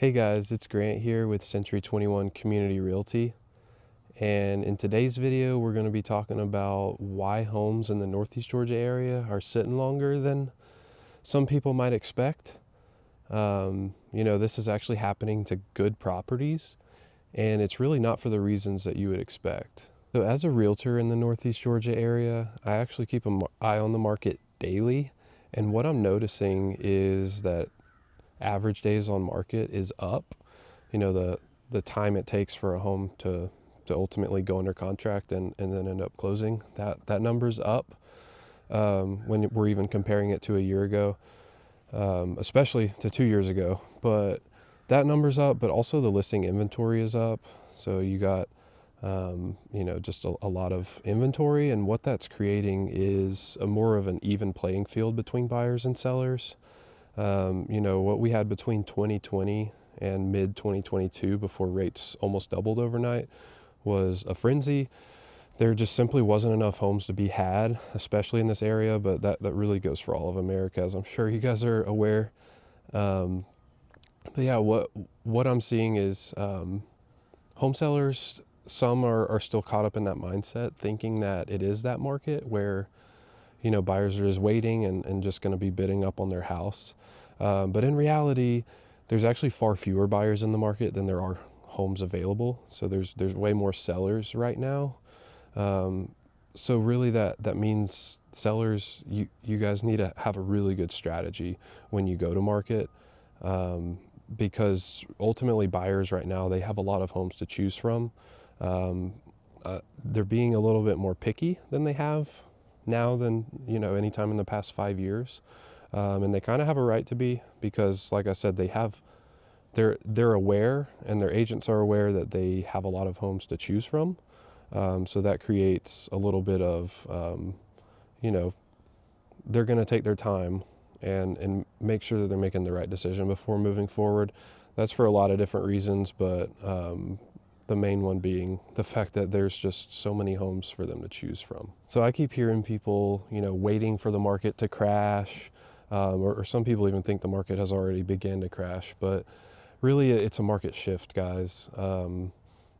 Hey guys, it's Grant here with Century 21 Community Realty. And in today's video, we're going to be talking about why homes in the Northeast Georgia area are sitting longer than some people might expect. This is actually happening to good properties, and it's really not for the reasons that you would expect. So as a realtor in the Northeast Georgia area, I actually keep an eye on the market daily. And what I'm noticing is that average days on market is up. The time it takes for a home to ultimately go under contract and then end up closing, that number's up. When we're even comparing it to a year ago, especially to 2 years ago. But that number's up, but also the listing inventory is up. So you got just a lot of inventory, and what that's creating is a more of an even playing field between buyers and sellers. What we had between 2020 and mid 2022, before rates almost doubled overnight, was a frenzy. There just simply wasn't enough homes to be had, especially in this area, but that really goes for all of America, as I'm sure you guys are aware. But yeah, what I'm seeing is home sellers, some are still caught up in that mindset, thinking that it is that market where buyers are just waiting and just going to be bidding up on their house. But in reality, there's actually far fewer buyers in the market than there are homes available. So there's way more sellers right now. So really that means sellers, you guys need to have a really good strategy when you go to market. Because ultimately buyers right now, they have a lot of homes to choose from. They're being a little bit more picky than they have now than any time in the past 5 years, and they kind of have a right to be, because like I said, they're aware, and their agents are aware that they have a lot of homes to choose from. So that creates a little bit of they're going to take their time and make sure that they're making the right decision before moving forward. That's for a lot of different reasons, but the main one being the fact that there's just so many homes for them to choose from. So I keep hearing people, waiting for the market to crash, or some people even think the market has already begun to crash, but really it's a market shift, guys.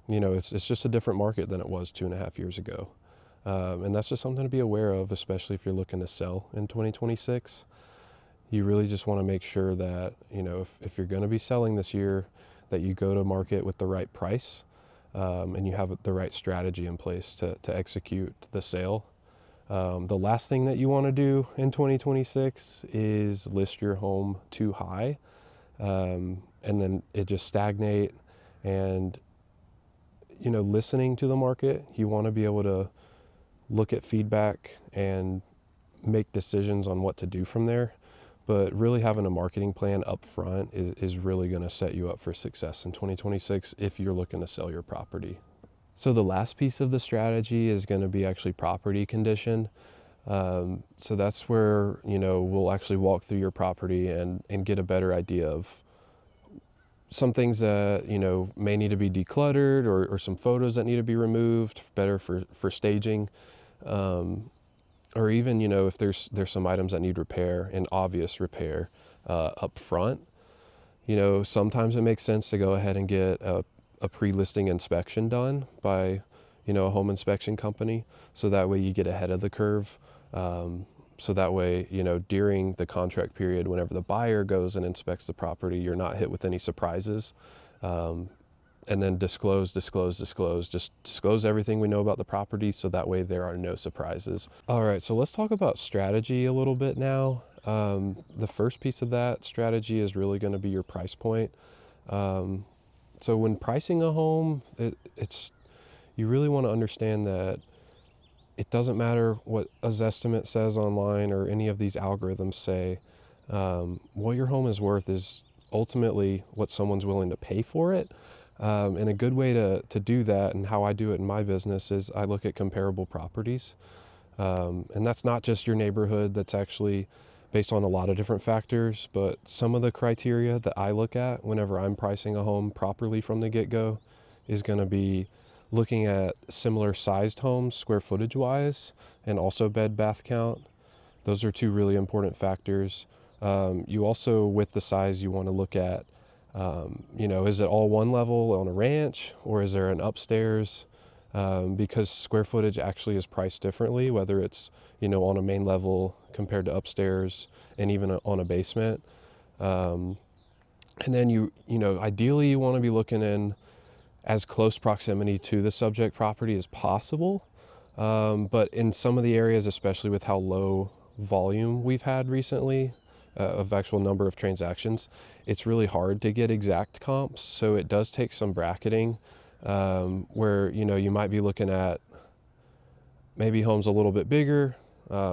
It's just a different market than it was 2.5 years ago. And that's just something to be aware of, especially if you're looking to sell in 2026. You really just want to make sure that, if you're going to be selling this year, that you go to market with the right price, and you have the right strategy in place to execute the sale. The last thing that you want to do in 2026 is list your home too high, and then it just stagnate. And, listening to the market, you want to be able to look at feedback and make decisions on what to do from there. But really having a marketing plan up front is really going to set you up for success in 2026 if you're looking to sell your property. So the last piece of the strategy is going to be actually property condition. So that's where, we'll actually walk through your property and get a better idea of some things that, may need to be decluttered, or some photos that need to be removed, better for staging. Or even, if there's some items that need repair, and obvious repair, up front. Sometimes it makes sense to go ahead and get a pre-listing inspection done by, a home inspection company. So that way you get ahead of the curve. So that way, during the contract period, whenever the buyer goes and inspects the property, you're not hit with any surprises. And then disclose, just disclose everything we know about the property, so that way there are no surprises. All right, so let's talk about strategy a little bit now. The first piece of that strategy is really going to be your price point. So when pricing a home, you really want to understand that it doesn't matter what a Zestimate says online or any of these algorithms say. What your home is worth is ultimately what someone's willing to pay for it. And a good way to do that, and how I do it in my business, is I look at comparable properties. And that's not just your neighborhood. That's actually based on a lot of different factors. But some of the criteria that I look at whenever I'm pricing a home properly from the get-go is going to be looking at similar sized homes square footage wise, and also bed bath count. Those are two really important factors. You also, with the size, you want to look at Is it all one level on a ranch, or is there an upstairs? Because square footage actually is priced differently, whether it's, on a main level compared to upstairs, and even on a basement. Um, and then ideally you want to be looking in as close proximity to the subject property as possible. But in some of the areas, especially with how low volume we've had recently, of actual number of transactions, it's really hard to get exact comps. So it does take some bracketing, where, you might be looking at maybe homes a little bit bigger,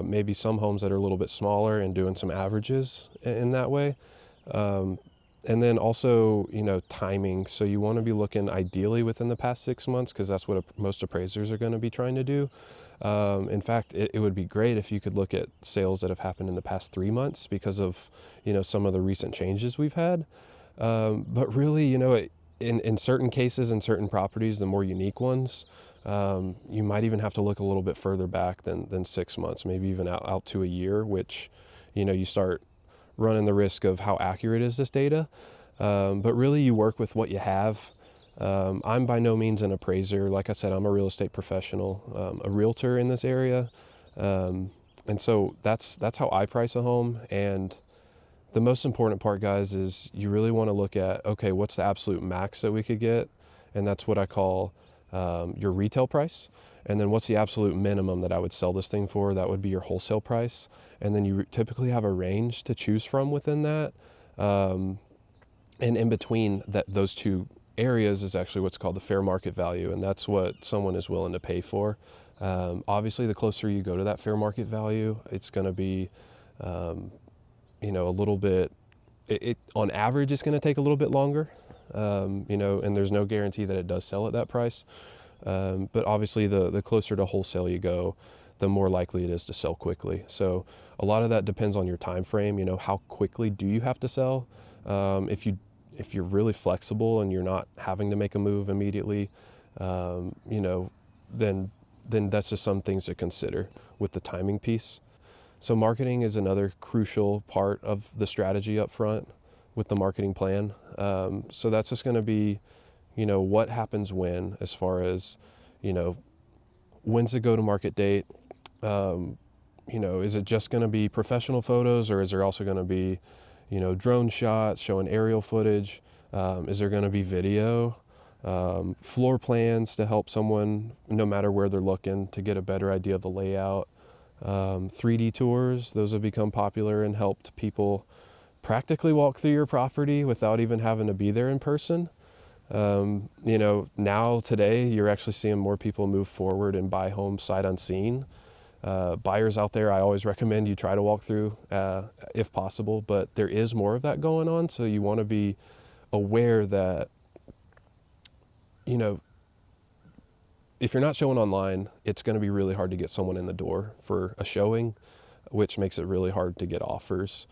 maybe some homes that are a little bit smaller, and doing some averages in that way. Um, and then also, timing. So you want to be looking ideally within the past 6 months, because that's what most appraisers are going to be trying to do. In fact, it would be great if you could look at sales that have happened in the past 3 months, because of, some of the recent changes we've had. But really, in certain cases, in certain properties, the more unique ones, you might even have to look a little bit further back than 6 months, maybe even out to a year, which, you start running the risk of how accurate is this data. But really, you work with what you have. I'm by no means an appraiser. Like I said, I'm a real estate professional, a realtor in this area. And so that's how I price a home. And the most important part, guys, is you really want to look at, okay, what's the absolute max that we could get? And that's what I call your retail price. And then what's the absolute minimum that I would sell this thing for? That would be your wholesale price. And then you typically have a range to choose from within that. And in between those two areas is actually what's called the fair market value. And that's what someone is willing to pay for. Obviously, the closer you go to that fair market value, it's going to be, a little bit, on average, it's going to take a little bit longer, and there's no guarantee that it does sell at that price. But obviously, the closer to wholesale you go, the more likely it is to sell quickly. So a lot of that depends on your time frame. How quickly do you have to sell? If you're really flexible and you're not having to make a move immediately, then that's just some things to consider with the timing piece. So marketing is another crucial part of the strategy up front with the marketing plan. So that's just going to be, what happens when, as far as, when's the go-to-market date? Is it just going to be professional photos, or is there also going to be, drone shots showing aerial footage? Is there going to be video? Floor plans to help someone, no matter where they're looking, to get a better idea of the layout. 3D tours, those have become popular and helped people practically walk through your property without even having to be there in person. Now today, you're actually seeing more people move forward and buy homes sight unseen. Buyers out there, I always recommend you try to walk through if possible, but there is more of that going on. So you want to be aware that, if you're not showing online, it's going to be really hard to get someone in the door for a showing, which makes it really hard to get offers.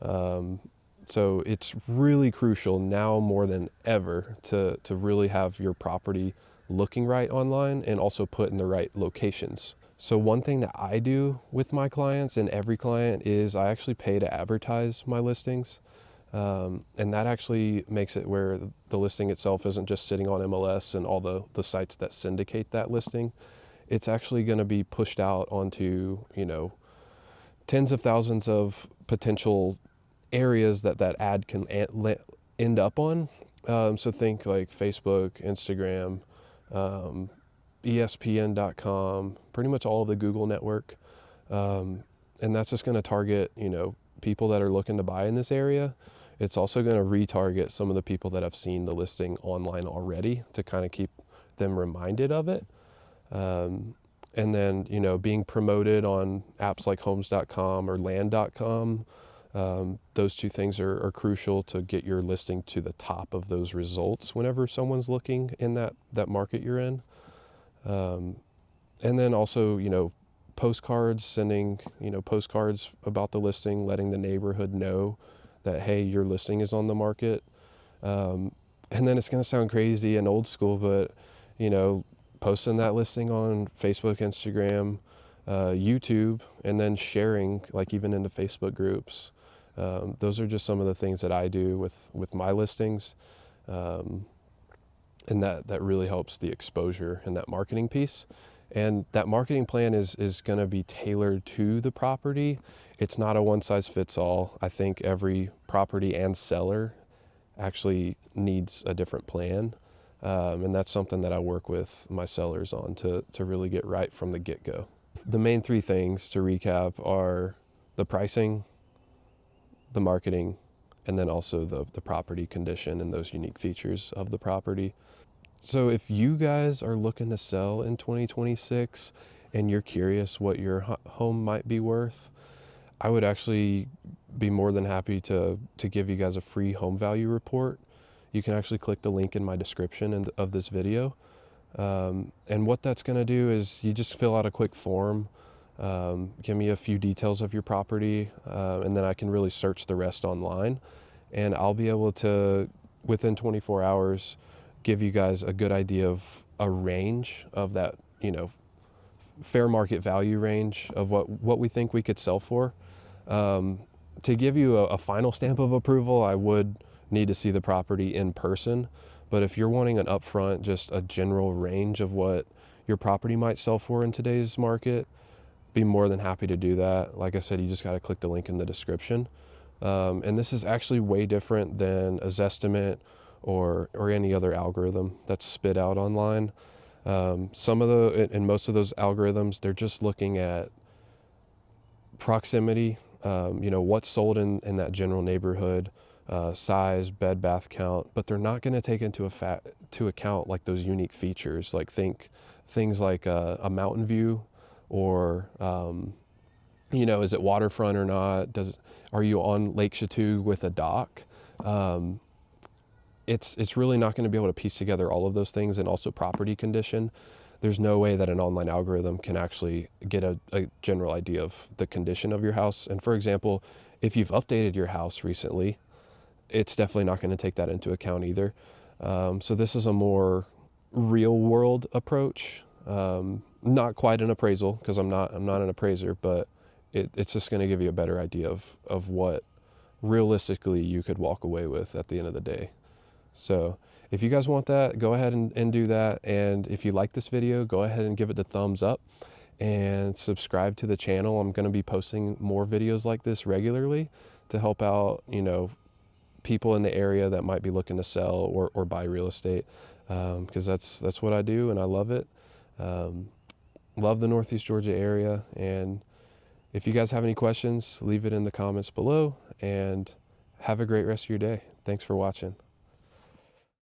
So it's really crucial now more than ever to really have your property looking right online, and also put in the right locations. So one thing that I do with my clients, and every client, is I actually pay to advertise my listings. And that actually makes it where the listing itself isn't just sitting on MLS and all the sites that syndicate that listing. It's actually going to be pushed out onto, tens of thousands of potential areas that ad can end up on. So think like Facebook, Instagram, ESPN.com, pretty much all of the Google network. And that's just going to target, people that are looking to buy in this area. It's also going to retarget some of the people that have seen the listing online already, to kind of keep them reminded of it. And then, being promoted on apps like homes.com or land.com, those two things are crucial to get your listing to the top of those results whenever someone's looking in that market you're in. And then also, postcards, sending, postcards about the listing, letting the neighborhood know that, hey, your listing is on the market. And then it's going to sound crazy and old school, but, posting that listing on Facebook, Instagram, YouTube, and then sharing, like even into Facebook groups, Those are just some of the things that I do with my listings. Um, and that really helps the exposure and that marketing piece. And that marketing plan is going to be tailored to the property. It's not a one size fits all. I think every property and seller actually needs a different plan. And that's something that I work with my sellers on to really get right from the get-go. The main three things to recap are the pricing, the marketing, and then also the property condition and those unique features of the property. So if you guys are looking to sell in 2026 and you're curious what your home might be worth, I would actually be more than happy to give you guys a free home value report. You can actually click the link in my description of this video. And what that's going to do is you just fill out a quick form, give me a few details of your property, and then I can really search the rest online. And I'll be able to, within 24 hours, give you guys a good idea of a range of that, fair market value range of what we think we could sell for. To give you a final stamp of approval, I would need to see the property in person. But if you're wanting an upfront, just a general range of what your property might sell for in today's market, be more than happy to do that. Like I said, you just got to click the link in the description. And this is actually way different than a Zestimate or any other algorithm that's spit out online. In most of those algorithms, they're just looking at proximity, what's sold in that general neighborhood, size, bed, bath count, but they're not going to take into account like those unique features, like things like a mountain view, or is it waterfront or not? Are you on Lake Chateau with a dock? It's really not going to be able to piece together all of those things, and also property condition. There's no way that an online algorithm can actually get a general idea of the condition of your house. And for example, if you've updated your house recently, it's definitely not going to take that into account either. So this is a more real world approach. Not quite an appraisal, because I'm not an appraiser, but it's just going to give you a better idea of what realistically you could walk away with at the end of the day. So if you guys want that, go ahead and do that. And if you like this video, go ahead and give it the thumbs up and subscribe to the channel. I'm going to be posting more videos like this regularly to help out, people in the area that might be looking to sell or buy real estate. Because that's what I do, and I love it. Love the Northeast Georgia area. And if you guys have any questions, leave it in the comments below, and have a great rest of your day. Thanks for watching.